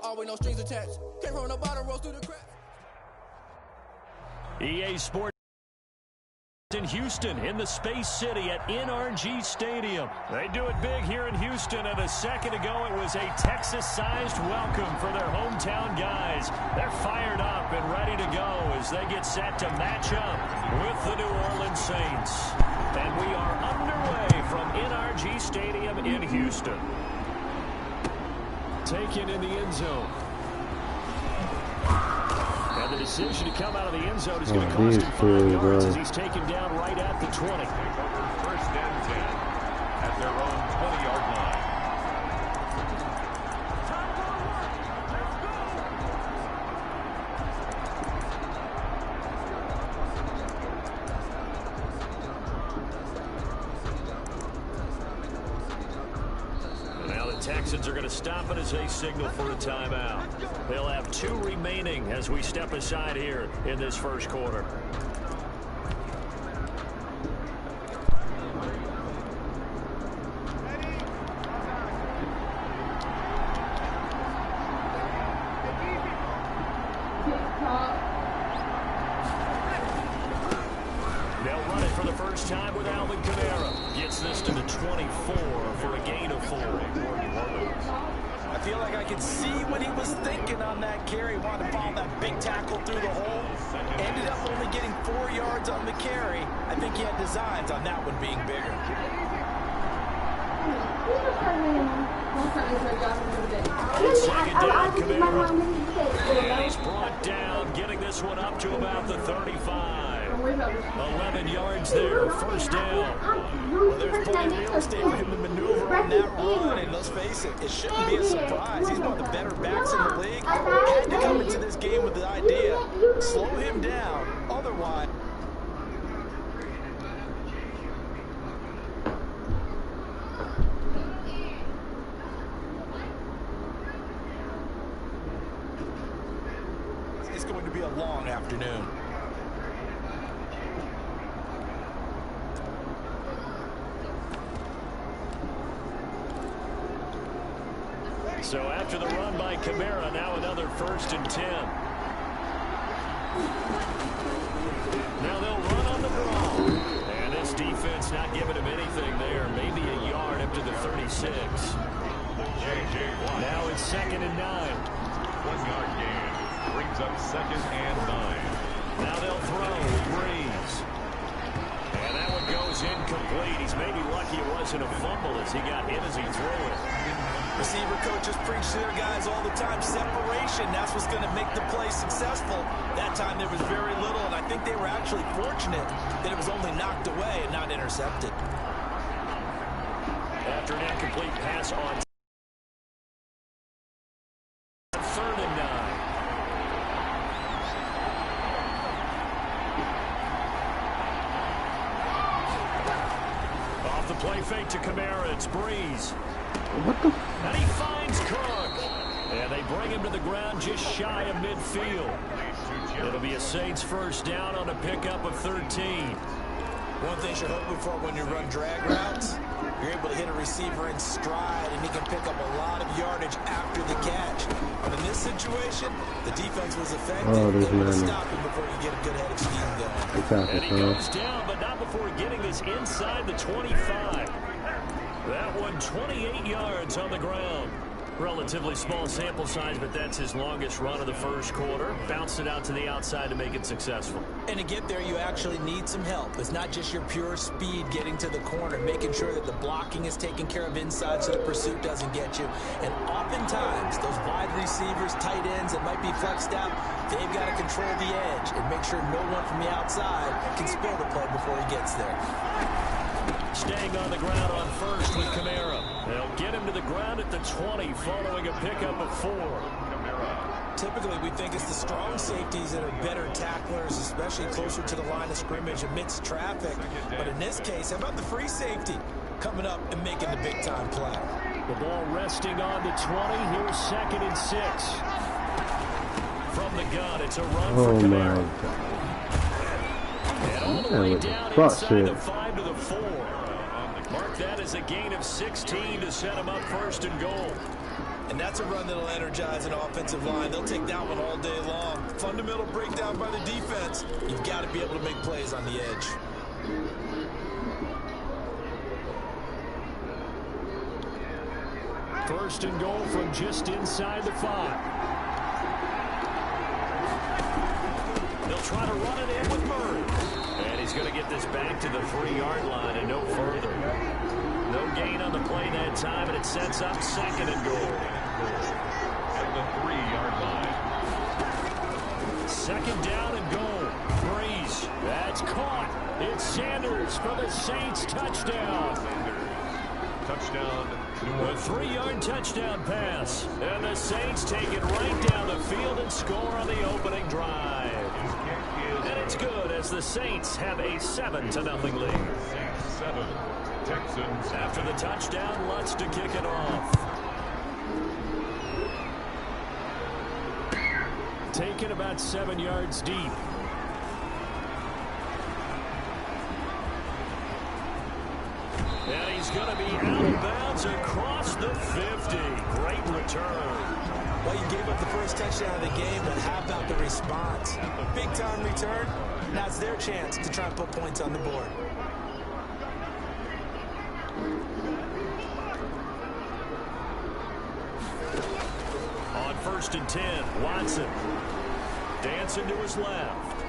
always no strings attached. Came from the bottom, rose through the cracks. EA Sports in Houston, in the Space City at NRG Stadium. They do it big here in Houston, and a second ago it was a Texas-sized welcome for their hometown guys. They're fired up and ready to go as they get set to match up with the New Orleans Saints. And we are underway from NRG Stadium in Houston. Taken in the end zone. And the decision to come out of the end zone is going to cost him 5 yards as he's taken down right at the 20. First and 10 at their own 20-yard line. Texans are going to stop it as they signal for a timeout. They'll have 2 remaining as we step aside here in this first quarter. They'll run it for the first time with Alvin Kamara. Gets this to the 24 for a gain of 4. I feel like I could see what he was thinking on that carry. Wanted to follow that big tackle through the hole. Ended up only getting 4 yards on the carry. I think he had designs on that one being bigger. Second down, Kamara. And he's brought down, getting this one up to about the 35. 11 yards there, first down. Well, there's plenty of real estate for him to maneuver on that run, and let's face it, it shouldn't be a surprise. He's one of the better backs in the league. Had to come into this game with the idea, slow him down, otherwise. It's going to be a long afternoon. So after the run by Kamara, now another 1st and 10. Now they'll run on the draw. And this defense not giving him anything there. Maybe a yard up to the 36. Now it's 2nd and 9. 1-yard gain brings up 2nd and 9. Now they'll throw Breeze. And that one goes incomplete. He's maybe lucky it wasn't a fumble as he got hit as he threw it. Receiver coaches preach to their guys all the time. Separation, that's what's going to make the play successful. That time there was very little, and I think they were actually fortunate that it was only knocked away and not intercepted. After an incomplete pass on 3rd and 9. Off the play fake to Kamara, it's Breeze. What the? And he finds Cook. And they bring him to the ground just shy of midfield. It'll be a Saints first down on a pickup of 13. One thing you're hoping for when you run drag routes, you're able to hit a receiver in stride, and he can pick up a lot of yardage after the catch. But in this situation, the defense was effective. They able to stop him before you get a good head of steam going. And he goes down, but not before getting this inside the 25. That one 28 yards on the ground. Relatively small sample size, but that's his longest run of the first quarter. Bounced it out to the outside to make it successful. And to get there, you actually need some help. It's not just your pure speed getting to the corner, making sure that the blocking is taken care of inside so the pursuit doesn't get you. And oftentimes, those wide receivers, tight ends that might be flexed out, they've got to control the edge and make sure no one from the outside can spoil the play before he gets there. Staying on the ground on first with Kamara. They'll get him to the ground at the 20 following a pickup of 4. Typically, we think it's the strong safeties that are better tacklers, especially closer to the line of scrimmage amidst traffic. But in this case, how about the free safety coming up and making the big-time play? The ball resting on the 20. Here's 2nd and 6. From the gun, it's a run for Kamara. And all the way down inside the 5 to the 4. Mark that as a gain of 16 to set him up 1st and goal. And that's a run that'll energize an offensive line. They'll take that one all day long. Fundamental breakdown by the defense. You've got to be able to make plays on the edge. First and goal from just inside the 5. They'll try to run it in with Murray. And he's going to get this back to the 3-yard line and no further. No gain on the play that time, and it sets up second and goal. At the 3-yard line. Second down and goal. Breeze. That's caught. It's Sanders for the Saints touchdown. Touchdown. A 3-yard touchdown pass. And the Saints take it right down the field and score on the opening drive. And it's good as the Saints have a 7-0 lead. 7. Texans. After the touchdown, Lutz to kick it off. Taken about 7 yards deep. And he's going to be out of bounds across the 50. Great return. Well, you gave up the first touchdown of the game, but how about the response? Big-time return. Now it's their chance to try and put points on the board. On 1st and 10, Watson. Dancing to his left.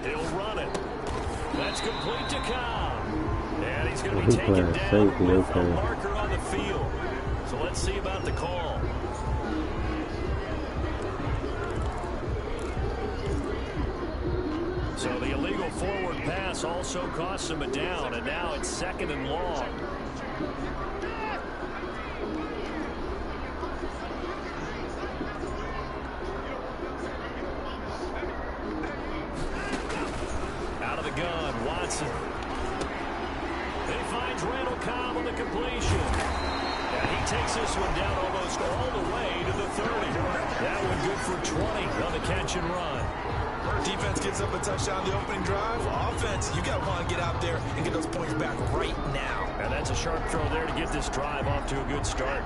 He'll run it. That's complete to Cobb. And he's going to be taken down with a marker on the field. So let's see about the call. So the illegal forward pass also costs him a down, and now it's 2nd and long. Out of the gun, Watson. He finds Randall Cobb on the completion. And he takes this one down almost all the way to the 30. That one good for 20 on the catch and run. Defense gets up a touchdown the opening drive. Offense, you got to want to get out there and get those points back right now. And that's a sharp throw there to get this drive off to a good start.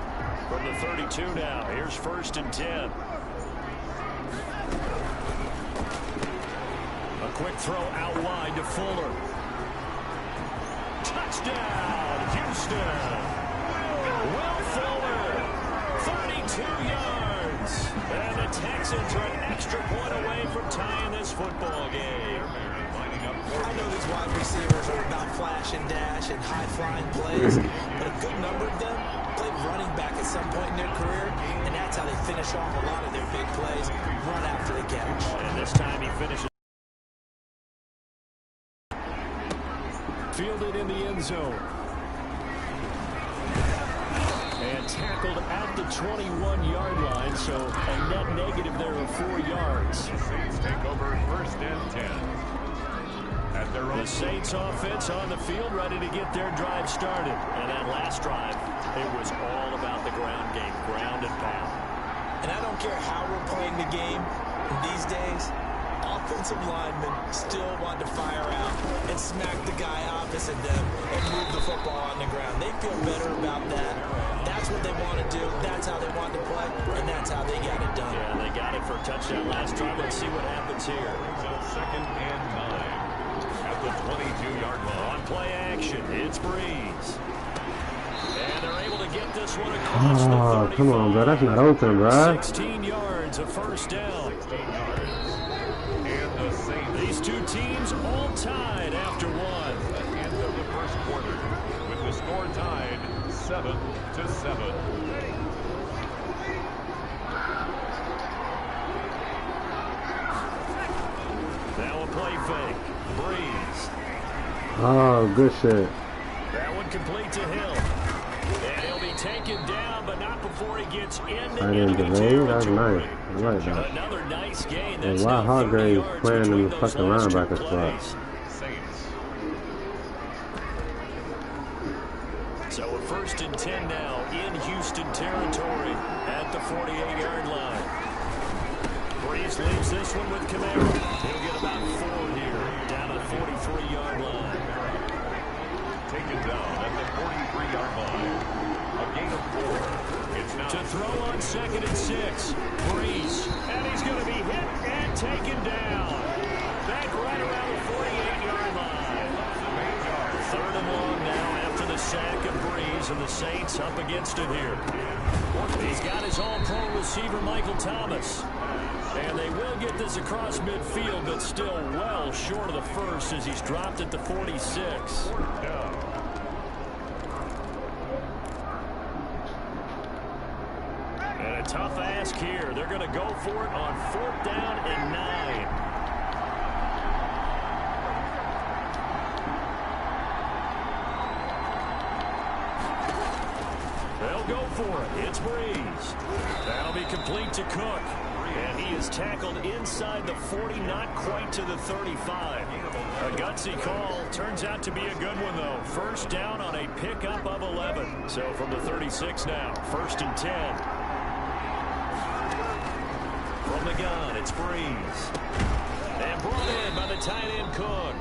From the 32 now, here's 1st and 10. A quick throw out wide to Fuller. Touchdown, Houston. Will Fuller, 32 yards. And the Texans are an extra point away from tying this football game. I know these wide receivers are about flash and dash and high-flying plays, but a good number of them played running back at some point in their career, and that's how they finish off a lot of their big plays, run after the catch. And this time he finishes. Fielded in the end zone. And tackled at the 21-yard line, so a net negative there of 4 yards. The Saints take over 1st and 10. At their own. The Saints offense on the field ready to get their drive started. And that last drive, it was all about the ground game, ground and pound. And I don't care how we're playing the game these days, offensive linemen still want to fire out and smack the guy opposite them and move the football on the ground. They feel better about that. That's what they want to do. That's how they want to play, and that's how they got it done. Yeah, they got it for a touchdown last drive. Let's see what happens here. 2nd and 9 at the 22-yard line. On play action, it's Breeze. And they're able to get this one across the 35. Come on, bro. That's not open, bro. 16 yards, a first down. 16 yards. And the Saints. These two teams all tied after one. At the end of the first quarter, with the score tied 7-7. Now a play fake. Breeze. Oh, good shit. That one complete to Hill. And he'll be taken down, but not before he gets into I didn't enemy delay. That's territory. nice. I like that. Another nice gain. And That's why now 30 Hargrave's yards playing in between the those fucking last two linebacker spot? plays. Saints. So a 1st and 10 now in Houston territory at the 48-yard line. Breeze leaves this one with Kamara. He'll get about 4 here, down at the 43-yard line. Taken down at the 43-yard line. A gain of 4. It's now To throw on 2nd and 6. Breeze. And he's going to be hit and taken down. Back right around the 48-yard line. 3rd and long now after the sack of Breeze, and the Saints up against it here. He's got his all-pro receiver, Michael Thomas. And they will get this across midfield, but still well short of the first as he's dropped at the 46. And a tough ask here. They're going to go for it on 4th down and 9. They'll go for it. It's Breeze. That'll be complete to Cook. And he is tackled inside the 40, not quite to the 35. A gutsy call. Turns out to be a good one, though. 1st down on a pickup of 11. So from the 36 now, 1st and 10. From the gun, it's Breeze. And brought in by the tight end Cook.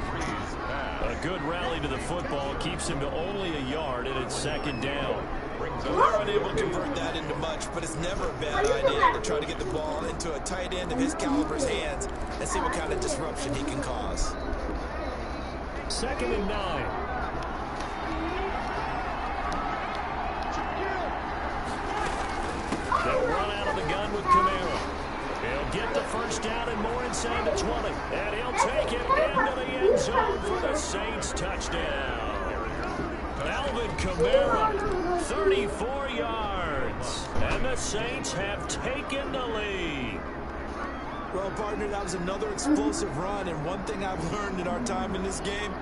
A good rally to the football keeps him to only a yard, and it's 2nd down. They're unable to convert that into much, but it's never a bad idea to try to get the ball into a tight end of his caliber's hands and see what kind of disruption he can cause. 2nd and 9. They'll run out of the gun with Kamara. He'll get the 1st down and more inside the 20. And he'll take it into the end zone for the Saints touchdown. Alvin Kamara, 34 yards. And the Saints have taken the lead. Well, partner, that was another explosive run. And one thing I've learned in our time in this game,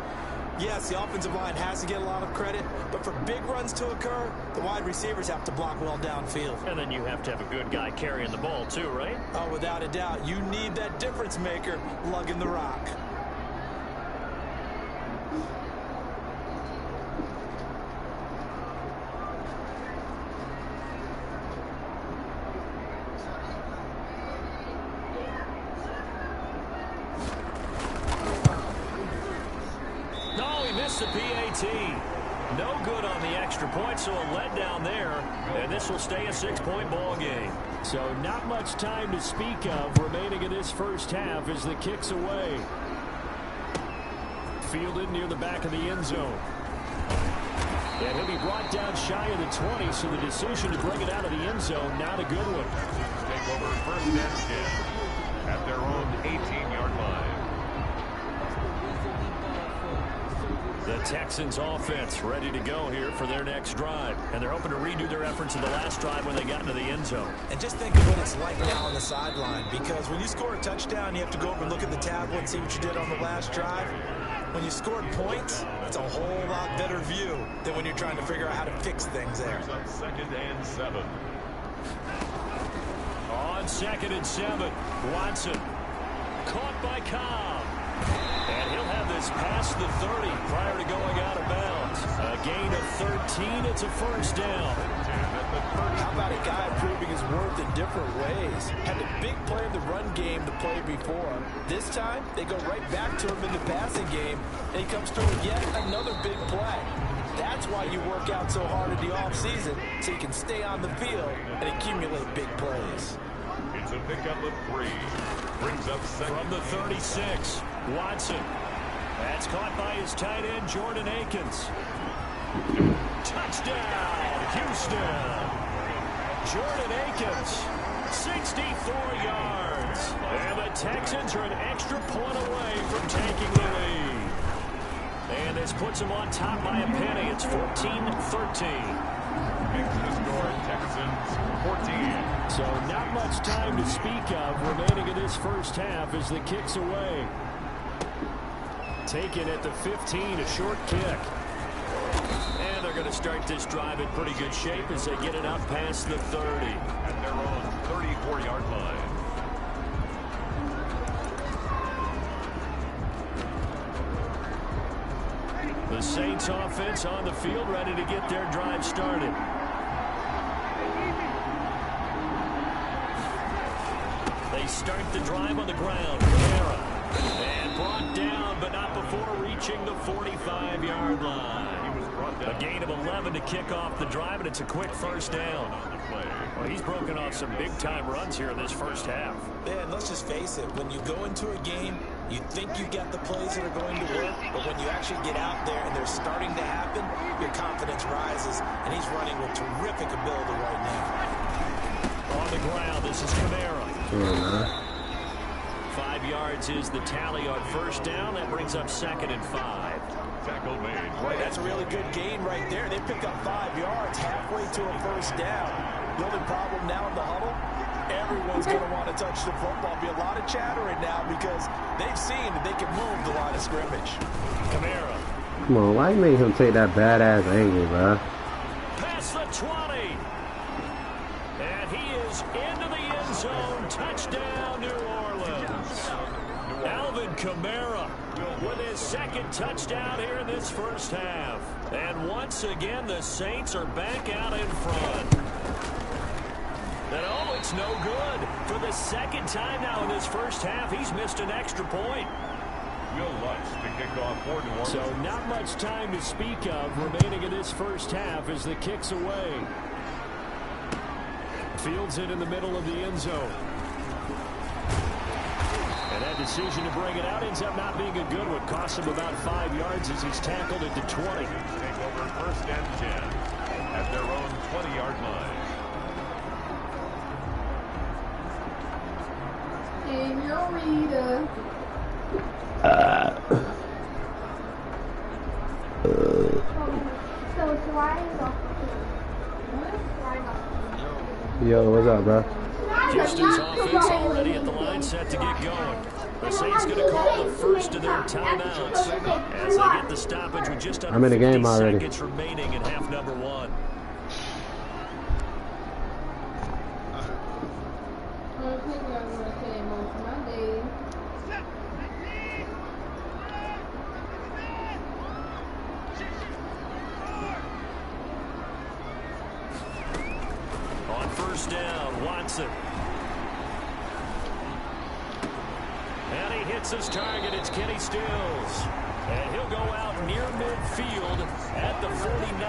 yes, the offensive line has to get a lot of credit, but for big runs to occur, the wide receivers have to block well downfield. And then you have to have a good guy carrying the ball too, right? Oh, without a doubt. You need that difference maker lugging the rock. The PAT. No good on the extra point, so a letdown there. And this will stay a 6-point ball game. So not much time to speak of remaining in this first half as the kick's away. Fielded near the back of the end zone. And he'll be brought down shy of the 20, so the decision to bring it out of the end zone, not a good one. Take over 1st and 10 at their own 18-yard line. The Texans offense ready to go here for their next drive. And they're hoping to redo their efforts in the last drive when they got into the end zone. And just think of what it's like now on the sideline, because when you score a touchdown, you have to go over and look at the tablet and see what you did on the last drive. When you scored points, it's a whole lot better view than when you're trying to figure out how to fix things there. On 2nd and 7. On 2nd and 7, Watson. Caught by Cobb. And he'll have this past the 30 prior to going out of bounds. A gain of 13. It's a 1st down. How about a guy proving his worth in different ways? Had a big play in the run game the play before. This time, they go right back to him in the passing game, and he comes through with yet another big play. That's why you work out so hard in the offseason, so you can stay on the field and accumulate big plays. It's a pickup of 3. Brings up 2nd. From the 36, Watson. That's caught by his tight end, Jordan Akins. Touchdown, Houston. Jordan Akins, 64 yards. And the Texans are an extra point away from taking the lead. And this puts them on top by a penny. It's 14-13. Makes the score, Texans 14. So not much time to speak of remaining in this first half as the kick's away. Taken at the 15, a short kick. And they're going to start this drive in pretty good shape as they get it out past the 30. At their own 34-yard line. The Saints offense on the field ready to get their drive started. They start the drive on the ground. Kamara. And brought down, but not before reaching the 45-yard line. He was A gain of 11 to kick off the drive, and it's a quick first down. Well, he's broken off some big-time runs here in this first half. Yeah, and let's just face it. When you go into a game, you think you got the plays that are going to work, but when you actually get out there and they're starting to happen, your confidence rises, and he's running with terrific ability right now. On the ground, this is Kamara. 5 yards is the tally on first down. That brings up 2nd and 5. Tackle made. Boy, that's a really good gain right there. They pick up 5 yards halfway to a first down. The only problem now in the huddle, everyone's going to want to touch the football. Be a lot of chattering now because they've seen that they can move the line of scrimmage. Kamara. Come on, why you make him take that badass angle, bro? Past the 20. And he is into the end zone. Touchdown, New Orleans. Alvin Kamara with his 2nd touchdown here in this first half. And once again, the Saints are back out in front. And oh, it's no good. For the 2nd time now in this first half, he's missed an extra point. Will Lutz to kick off for New Orleans. So not much time to speak of remaining in this first half as the kick's away. Fields it in the middle of the end zone. And that decision to bring it out ends up not being a good one. Costs him about 5 yards as he's tackled at the 20. Take over 1st and 10 at their own 20-yard line. Señorita. Yo, what's up, bro? Houston's offense already at the line, set to get going. The Saints going to call the first of their timeouts as they get the stoppage with just under 50 seconds remaining in half number 1. On first down, Watson. And he hits his target. It's Kenny Stills. And he'll go out near midfield at the 49.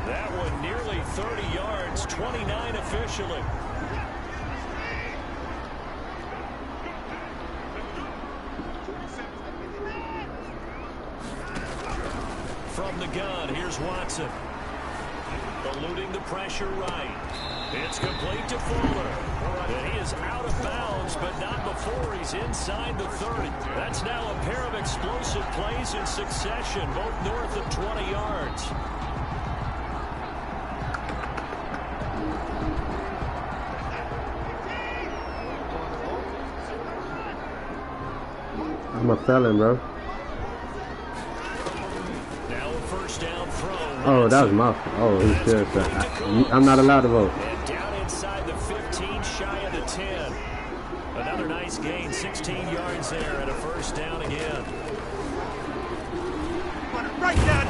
That one nearly 30 yards, 29 officially. From the gun, here's Watson. Eluding the pressure right. It's complete to Fuller. And he is out of bounds, but not before he's inside the 30. That's now a pair of explosive plays in succession, both north of 20 yards. I'm a felon, bro. Now a first down throw. Oh, that was my fault. Oh, he should have. I'm not allowed to vote. And down inside the 15, shy of the 10. Another nice gain, 16 yards there, and a first down again.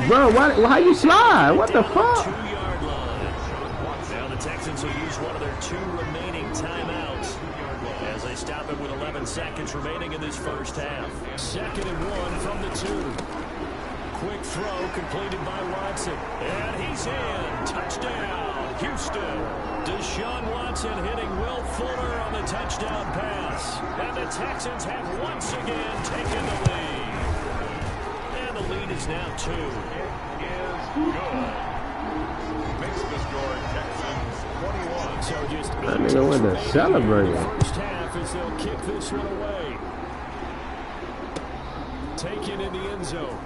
Bro, why you slide? What the fuck? 2-yard line. Now the Texans will use one of their 2 remaining timeouts as they stop it with 11 seconds remaining in this first half. 2nd and 1 from the 2. Quick throw completed by Watson. And he's in. Touchdown, Houston. Deshaun Watson hitting Will Fuller on the touchdown pass. And the Texans have once again taken the lead. And the lead is now 2. It is good. Makes the score Texans 21. So just That nigga went to celebrate. first half as they'll kick this one away. Taken in the end zone.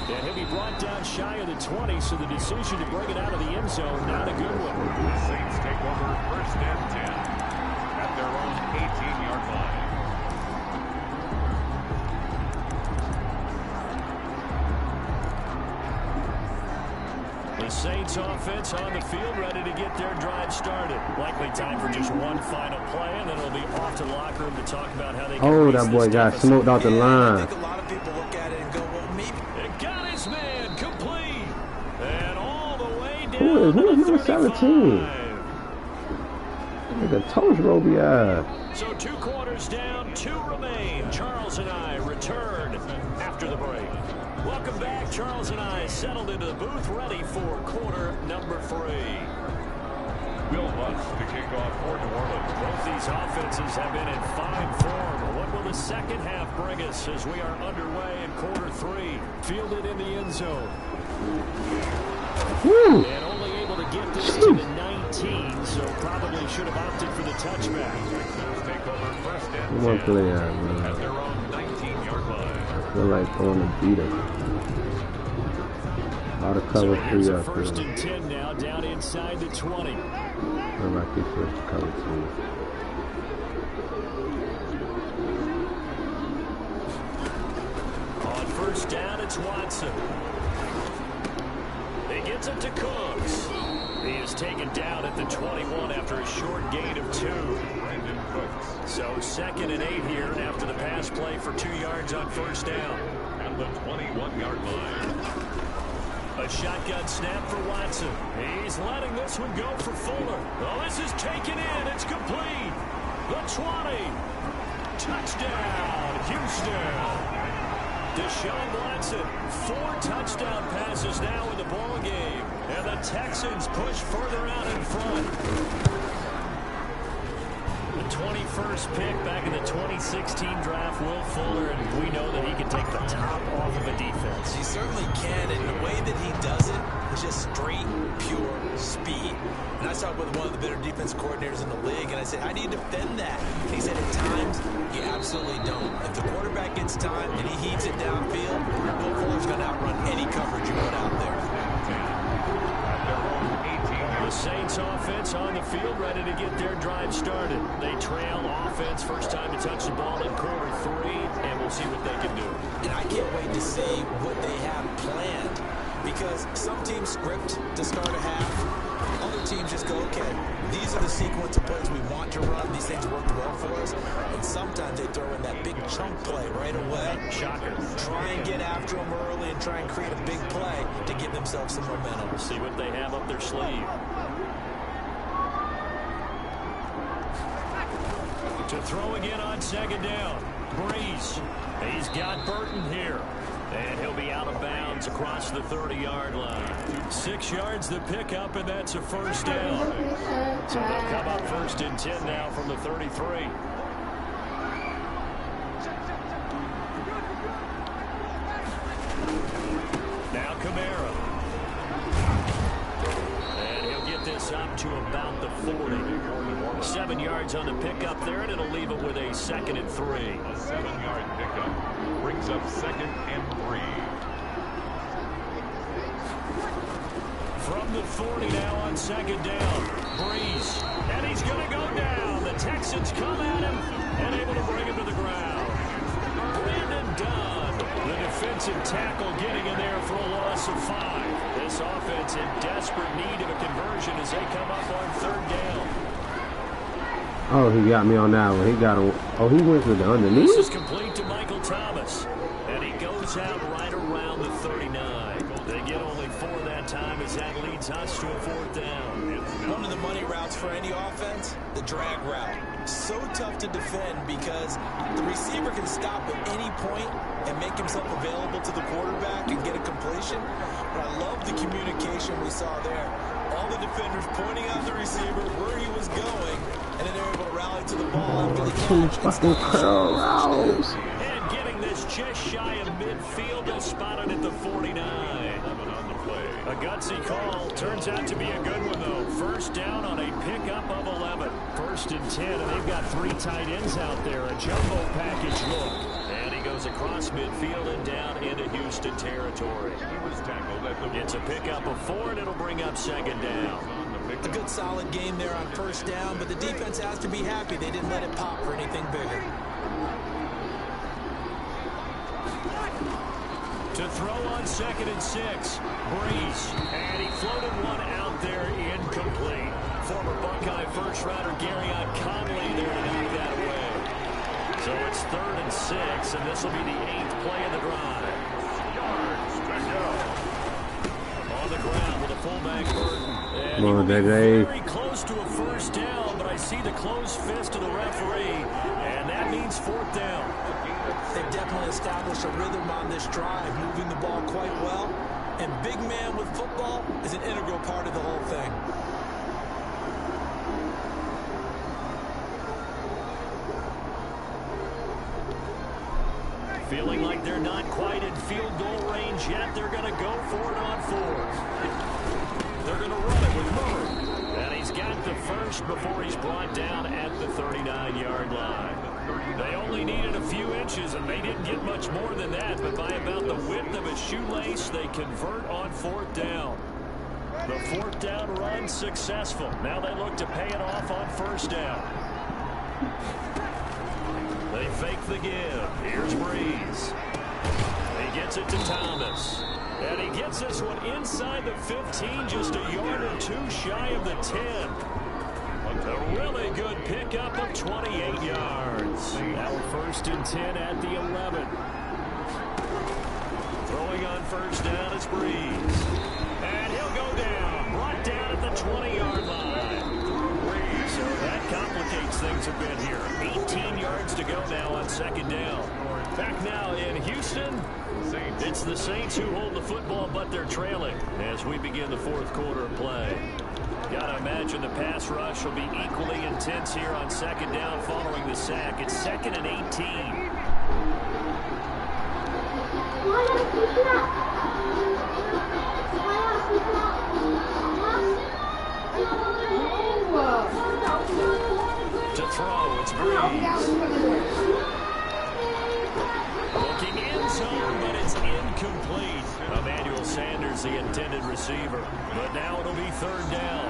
And he'll be brought down shy of the 20, so the decision to bring it out of the end zone, not a good one. The Saints take over 1st and 10 at their own 18-yard line. The Saints offense on the field, ready to get their drive started. Likely time for just one final play, and then it'll be off to the locker room to talk about how they can Oh, that boy got smoked out the I line. think a lot of people look at it and go, well, maybe. It got his man complete. And all the way down Who is to the number 17? 35. Nigga toast Roby ass. So 2 quarters down, 2 remain. Charles and I return after the break. Welcome Welcome back. Charles and I settled into the booth, ready for quarter number 3. Bill Lutz to kick off for New Orleans. Both these offenses have been in fine form. What will the second half bring us as we are underway in quarter 3? Fielded in the end zone. Woo. And only able to get this to the 19, so probably should have opted for the touchback. Texans take over first and Come on, 10 play out, man. at their own 19-yard line. I feel like throwing a beater. A lot of cover So 3 here's a up first there. and 10 now, down inside the 20. I like this first cover 2. On first down, it's Watson. He gets it to Cooks. He is taken down at the 21 after a short gain of 2. Brandon Cooks. So second and 8 here after the pass play for 2 yards on first down. At the 21-yard line. A shotgun snap for Watson. He's letting this one go for Fuller. Oh, this is taken in. It's complete. The 20. Touchdown, Houston. Deshaun Watson, 4 touchdown passes now in the ball game, and the Texans push further out in front. The 21st pick back in the 2016 draft, Will Fuller, and we know that he can take the top off of a defense. He certainly can, and the way that he does it is just straight, pure speed. And I talked with one of the better defense coordinators in the league, and I said, how do you defend that? And he said, at times, you absolutely don't. If the quarterback gets time and he heaves it downfield, Will Fuller's going to outrun any coverage you put out there. The Saints offense on the field, ready to get their drive started. They trail offense, first time to touch the ball in quarter 3, and we'll see what they can do. And I can't wait to see what they have planned, because some teams script to start a half. Other teams just go, okay, these are the sequence of plays we want to run. These things work well for us. And sometimes they throw in that big chunk play right away. Shocker. Try and get after them early and try and create a big play to give themselves some momentum. We'll see what they have up their sleeve. To throw again on second down. Breeze. He's got Burton here. And he'll be out of bounds across the 30-yard line. 6 yards the pickup, and that's a first down. So they'll come up first and 10 now from the 33. Now Kamara. And he'll get this up to about the 40. 7 yards on the pickup there, and it'll leave it with a 2nd and 3. A 7-yard pickup brings up 2nd and 3. From the 40 now on second down. Breeze. And he's going to go down. The Texans come at him and able to bring him to the ground. Brandon Dunn, the defensive tackle, getting in there for a loss of 5. This offense in desperate need of a conversion as they come up on third down. Oh, he got me on that one. He got him. Oh, he went to the underneath. This is complete to Michael Thomas. And he goes out right around the 39. They get only 4 that time as that leads us to a 4th down. One of the money routes for any offense, the drag route. So tough to defend because the receiver can stop at any point and make himself available to the quarterback and get a completion. But I love the communication we saw there. All the defenders pointing out the receiver where he was going, and then they're able to rally to the ball after the catch. Fucking curls. And getting this just shy of midfield, they'll spot it at the 49. 11 on the play. A gutsy call. Turns out to be a good one, though. First down on a pickup of 11. 1st and 10, and they've got 3 tight ends out there. A jumbo package look. And he goes across midfield and down into Houston territory. He was tackled at the... It's a pickup of 4, and it'll bring up second down. A good solid game there on first down, but the defense has to be happy they didn't let it pop for anything bigger. To throw on 2nd and 6. Breeze. And he floated one out there incomplete. Former Buckeye first-rounder Garyon Conley there to knock that away. So it's 3rd and 6, and this will be the 8th play of the drive. Yards to go. On the ground with a fullback Burton. And Come on, he will be JJ. very close to a first down, but I see the closed fist of the referee, and that means 4th down. A gain They've definitely established a rhythm on this drive, moving the ball quite well. And big man with football is an integral part of the whole thing. Feeling like they're not quite in field goal range yet. They're going to go for it on fourth. They're going to run it with Murray. And he's got the first before he's brought down at the 39-yard line. They only needed a few inches, and they didn't get much more than that. But by about the width of a shoelace, they convert on fourth down. The fourth down run successful. Now they look to pay it off on first down. They fake the give. Here's Breeze. He gets it to Thomas. And he gets this one inside the 15, just a yard or two shy of the 10. A really good pickup of 28 yards. Now first and 10 at the 11. Throwing on first down is Breeze. And he'll go down. Brought down at the 20-yard line. So that complicates things a bit here. 18 yards to go now on second down. Back now in Houston. It's the Saints who hold the football, but they're trailing as we begin the fourth quarter of play. Gotta imagine the pass rush will be equally intense here on second down following the sack. It's second and 18. To throw, it's Breeze. Looking end zone, but it's incomplete. Emmanuel Sanders, the intended receiver. But now it'll be third down.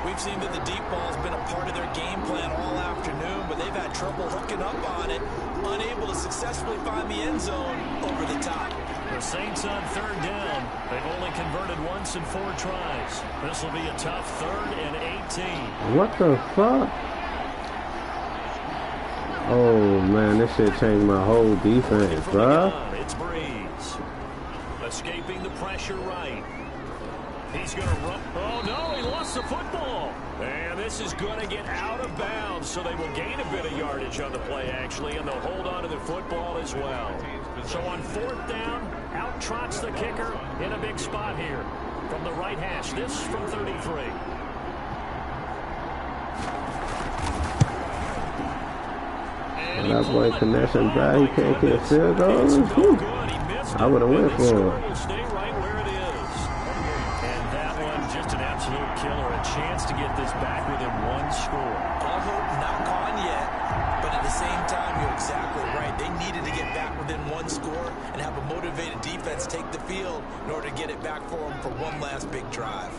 We've seen that the deep ball has been a part of their game plan all afternoon, but they've had trouble hooking up on it, unable to successfully find the end zone over the top. The Saints on third down. They've only converted once in 4 tries. This will be a tough third and 18. What the fuck? Oh, man, this shit changed my whole defense, bro. It's Breeze. Escaping the pressure right. He's going to run. Oh, no, he lost the football. And this is going to get out of bounds, so they will gain a bit of yardage on the play, actually, and they'll hold on to the football as well. So on fourth down, out trots the kicker in a big spot here from the right hash. This from 33. That boy connection, bro. He can't get field goals. I would have went for him. Stay right where it is. And that one just an absolute killer. A chance to get this back within 1 score. All hope not gone yet, but at the same time, you're exactly right. They needed to get back within 1 score and have a motivated defense take the field in order to get it back for them for one last big drive.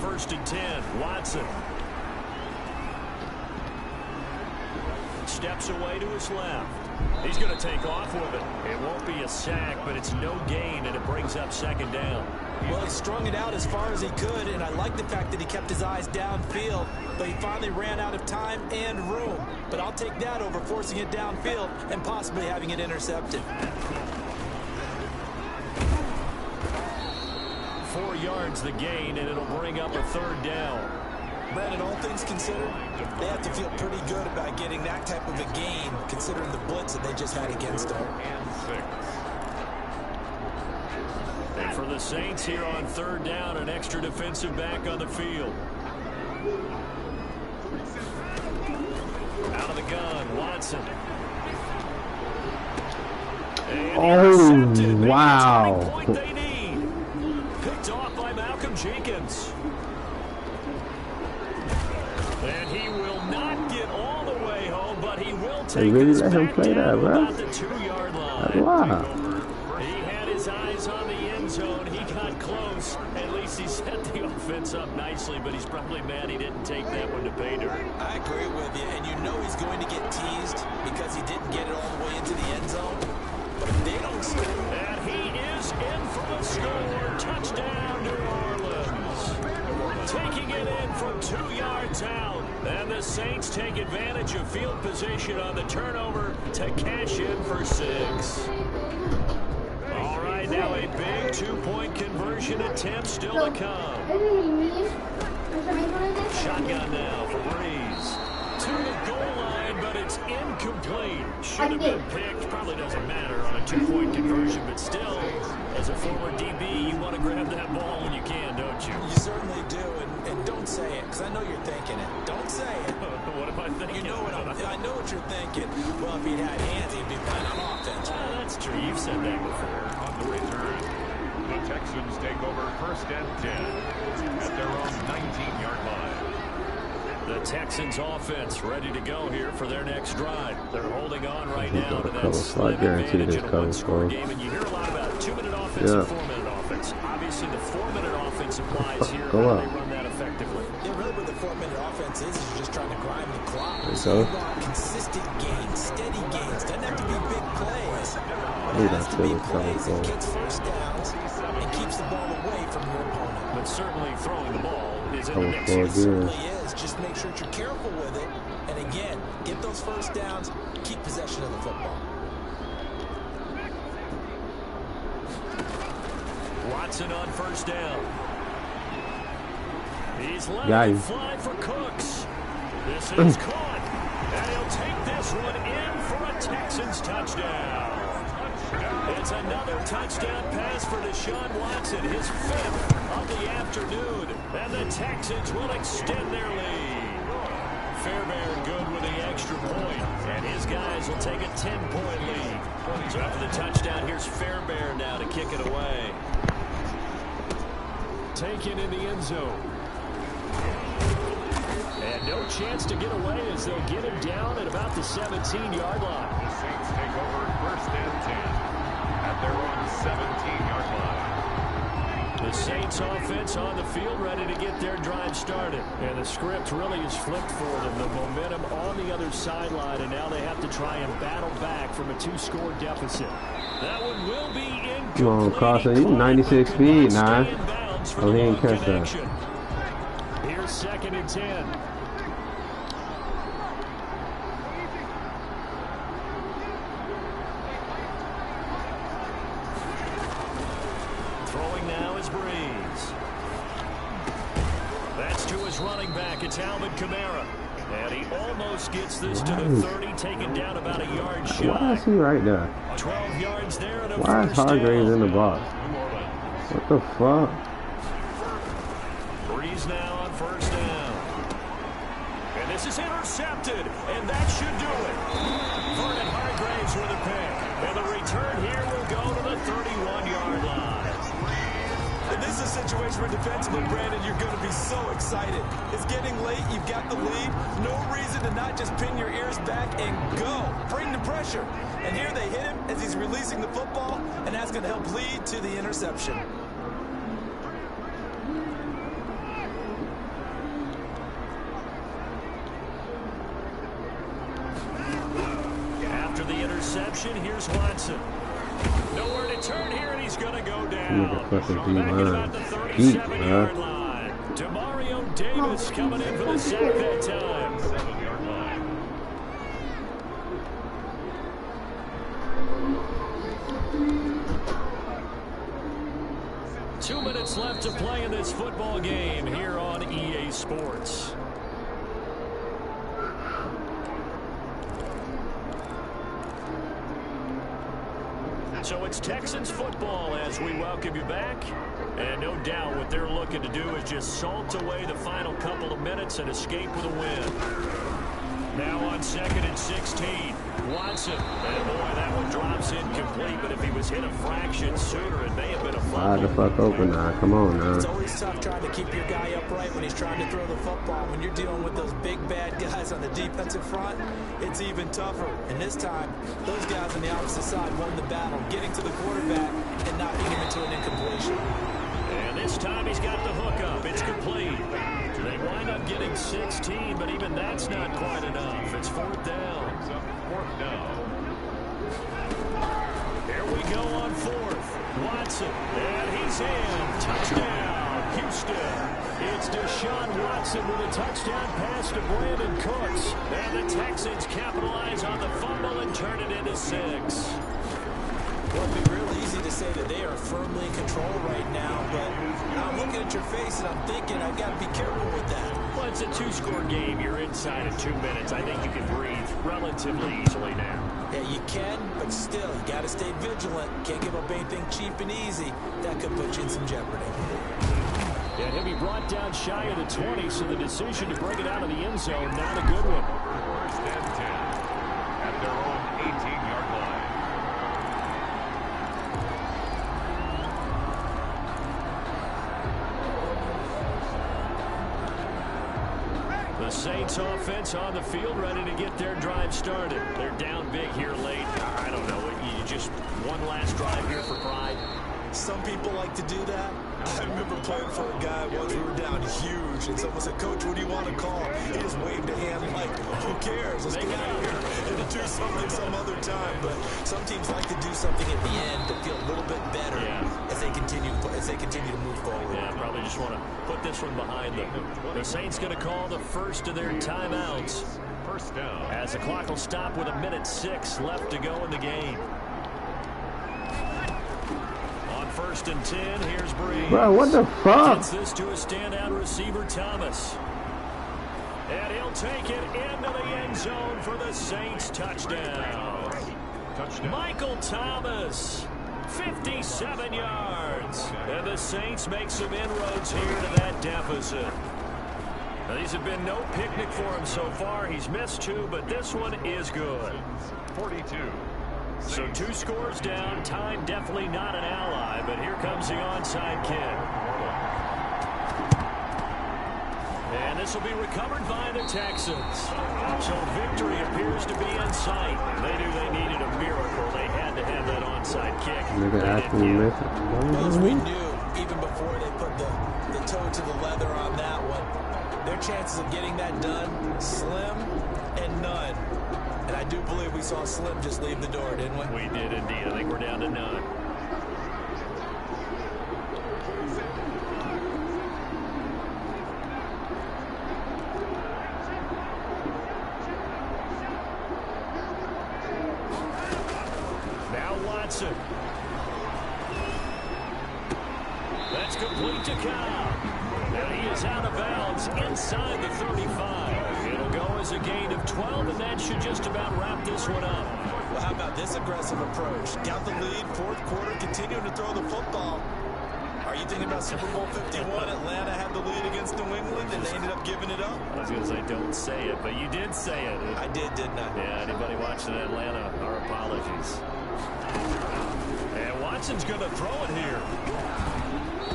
First and 10, Watson. Steps away to his left. He's going to take off with it. It won't be a sack, but it's no gain, and it brings up second down. Well, he strung it out as far as he could, and I like the fact that he kept his eyes downfield, but he finally ran out of time and room. But I'll take that over forcing it downfield and possibly having it intercepted. 4 yards the gain, and it'll bring up a third down. Brandon, all things considered, they have to feel pretty good about getting that type of a gain, considering the blitz that they just had against them. And for the Saints here on third down, an extra defensive back on the field. Out of the gun, Watson. Oh, wow. Picked off by Malcolm Jenkins. And he will not get all the way home, but he will take this back down about the 2-yard line. Wow. He had his eyes on the end zone. He got close. At least he set the offense up nicely, but he's probably mad he didn't take that one to pay dirt. I agree with you, and you know he's going to get teased because he didn't get it all the way into the end zone. But if they don't score... And he is in for the score. Touchdown, New Orleans. Taking it in from 2 yards out. And the Saints take advantage of field position on the turnover to cash in for 6. All right. right now, a big two-point conversion attempt still to come. Shotgun now for Breeze. To the goal line, but it's incomplete. Should have been picked. Probably doesn't matter on a two-point conversion, but still, as a former DB, you want to grab that ball when you can, don't you? You certainly do, and don't say it, because I know you're thinking it. Don't say it. What am I thinking? You know what I know what you're thinking. Well, if he'd had hands, he'd be playing on offense. That's true. You've said that before. On the return, the Texans take over 1st and 10 at their own 19-yard line. The Texans offense ready to go here for their next drive. They're holding on right now to that slight advantage in a one-score game. And you hear a lot about 2-minute offense and 4-minute offense. Obviously, the 4-minute offense applies here. How do they run that effectively? Yeah, really what the 4-minute offense is you're just trying to grind the clock. So you want consistent gains, steady gains. Doesn't have to be big plays. It has to be plays that gets first downs and keeps the ball away from your opponent. But certainly throwing the ball is in the mix. It certainly is. Just make sure that you're careful with it. And again, get those first downs, keep possession of the football. Watson on first down. He's letting it fly for Cooks. This is caught. And he'll take this one in for a Texans touchdown. It's another touchdown pass for Deshaun Watson, his 5th of the afternoon. And the Texans will extend their lead. Fairbairn good with the extra point, and his guys will take a 10-point lead. So after the touchdown, here's Fairbairn now to kick it away. Taken in the end zone. And no chance to get away as they'll get him down at about the 17-yard line. The Saints take over 1st and 10 at their own 17-yard line. The Saints offense on the field ready to get their drive started. And the script really is flipped for them. The momentum on the other sideline, and now they have to try and battle back from a 2-score deficit. That one will be incomplete. Come on, Carson. He's 96 speed, nah. Oh, he ain't catch that. Here's 2nd and 10. Throwing now is Breeze. That's to his running back. It's Alvin Kamara. And he almost gets this to the 30, taken down about a yard shy. Why is he right there? 12 yards there and a Why is Hargraves in the box? What the fuck? Breeze now on first down. And this is intercepted, and that should do it. Vernon Hargraves with a pick. And the return here will go to the 31-yard line. And this is a situation where defensively, Brandon, you're going to be so excited. It's getting late. You've got the lead. No reason to not just pin your ears back and go. Bring the pressure. And here they hit him as he's releasing the football, and that's going to help lead to the interception. After the interception, here's Watson. Nowhere to turn here, and he's going to go down. Back at about the 37-yard line. DeMario Davis coming in for the sack that time. 7-yard line. Two minutes left to play in this football game here on EA Sports. So it's Texans football as we welcome you back. And no doubt what they're looking to do is just salt away the final couple of minutes and escape with a win. Now on 2nd and 16. Watson. And boy, that one drops incomplete. But if he was hit a fraction sooner, it may have been a fumble. Wide the fuck open now. Come on now. It's always tough trying to keep your guy upright when he's trying to throw the football. When you're dealing with those big bad guys on the defensive front, it's even tougher. And this time, those guys on the opposite side won the battle, getting to the quarterback and knocking him into an incompletion. And this time he's got the hook up. It's complete. They wind up getting 16, but even that's not quite enough. It's 4th down. Fourth down. Here we go on 4th. Watson, and he's in. Touchdown, Houston. It's Deshaun Watson with a touchdown pass to Brandon Cooks. And the Texans capitalize on the fumble and turn it into 6. Well, it'd be real easy to say that they are firmly in control right now, but I'm looking at your face and I'm thinking I've got to be careful with that. Well, it's a two-score game. You're inside of 2 minutes. I think you can breathe relatively easily now. Yeah, you can, but still, you got to stay vigilant. Can't give up anything cheap and easy. That could put you in some jeopardy. And he'll be brought down shy of the 20, so the decision to bring it out of the end zone, not a good one. First and 10 at their own 18-yard line. The Saints offense on the field, ready to get their drive started. They're down big here late. I don't know. You just one last drive here for pride. Some people like to do that. I remember playing for a guy once. We were down huge, and someone said, "Coach, what do you want to call?" He just waved a hand like, "Who cares? Let's get out of here and do something some other time." But some teams like to do something at the end to feel a little bit better as they continue to move forward. Yeah, probably just want to put this one behind them. The Saints going to call the first of their timeouts. First down. As the clock will stop with 1:06 left to go in the game. First and 10, here's Breeze. Bro, what the fuck? Gets this to a standout receiver, Thomas. And he'll take it into the end zone for the Saints touchdown. Michael Thomas, 57 yards. And the Saints make some inroads here to that deficit. Now, these have been no picnic for him so far. He's missed 2, but this one is good. 42. So 2 scores down. Time definitely not an ally, but here comes the onside kick. And this will be recovered by the Texans. So victory appears to be in sight. They knew they needed a miracle. They had to have that onside kick. Well, as we knew, even before they put the toe to the leather on that one, their chances of getting that done, slim and none. And I do believe we saw Slim just leave the door, didn't we? We did indeed. I think we're down to none. Now Watson. That's complete to Cobb. And he is out of bounds inside the 35. It'll go as a gain of 12, and that should just about wrap this one up. Well, how about this aggressive approach? Got the lead, fourth quarter, continuing to throw the football. Are you thinking about Super Bowl 51? Atlanta had the lead against New England, and they ended up giving it up? I was going to say, don't say it, but you did say it. I did, didn't I? Yeah, anybody watching Atlanta, our apologies. And Watson's going to throw it here.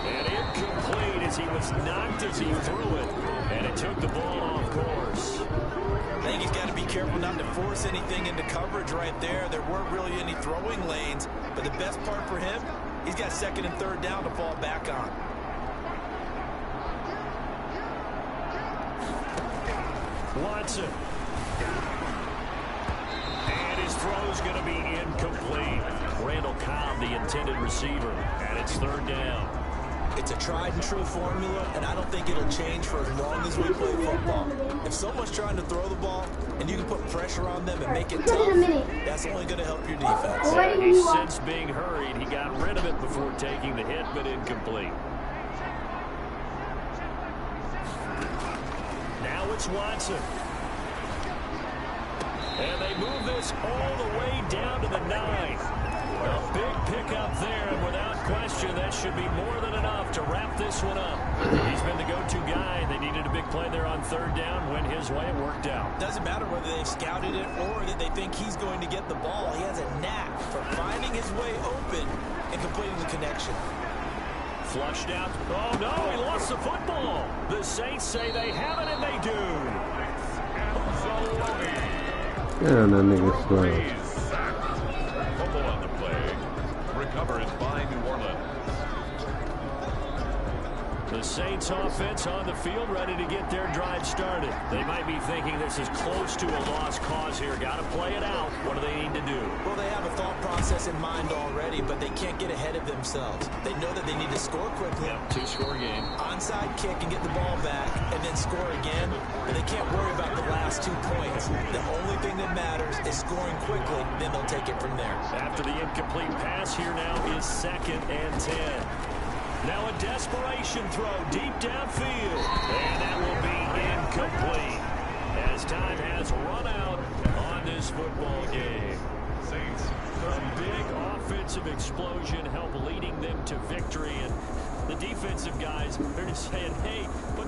And incomplete as he was knocked as he threw it. And it took the ball off course. I think he's got to be careful not to force anything into coverage right there. There weren't really any throwing lanes. But the best part for him, he's got second and third down to fall back on. Watson. And his throw's going to be incomplete. Randall Cobb, the intended receiver. And it's third down. It's a tried and true formula, and I don't think it'll change for as long as we play football. If someone's trying to throw the ball and you can put pressure on them and make it tough, that's only going to help your defense. He sensed being hurried. He got rid of it before taking the hit, but incomplete. Now it's Watson. And they move this all the way down to the 9. A big pickup there, and without question, that should be more than enough to wrap this one up. He's been the go-to guy. They needed a big play there on third down. Went his way. It worked out. Doesn't matter whether they've scouted it or that they think he's going to get the ball. He has a knack for finding his way open and completing the connection. Flushed out. Oh, no, he lost the football. The Saints say they have it, and they do. Yeah, that nigga's slow. Fumble on the play. Recovered by New Orleans. The Saints offense on the field, ready to get their drive started. They might be thinking this is close to a lost cause here. Got to play it out. What do they need to do? Well, they have a thought process in mind already, but they can't get ahead of themselves. They know that they need to score quickly. Yep, two-score game. Onside kick and get the ball back, and then score again. And they can't worry about the last 2 points. The only thing that matters is scoring quickly, then they'll take it from there. After the incomplete pass, here now is 2nd and 10. Now a desperation throw deep downfield. And that will be incomplete as time has run out on this football game. Saints. A big offensive explosion helped leading them to victory. And the defensive guys, they're just saying, hey, but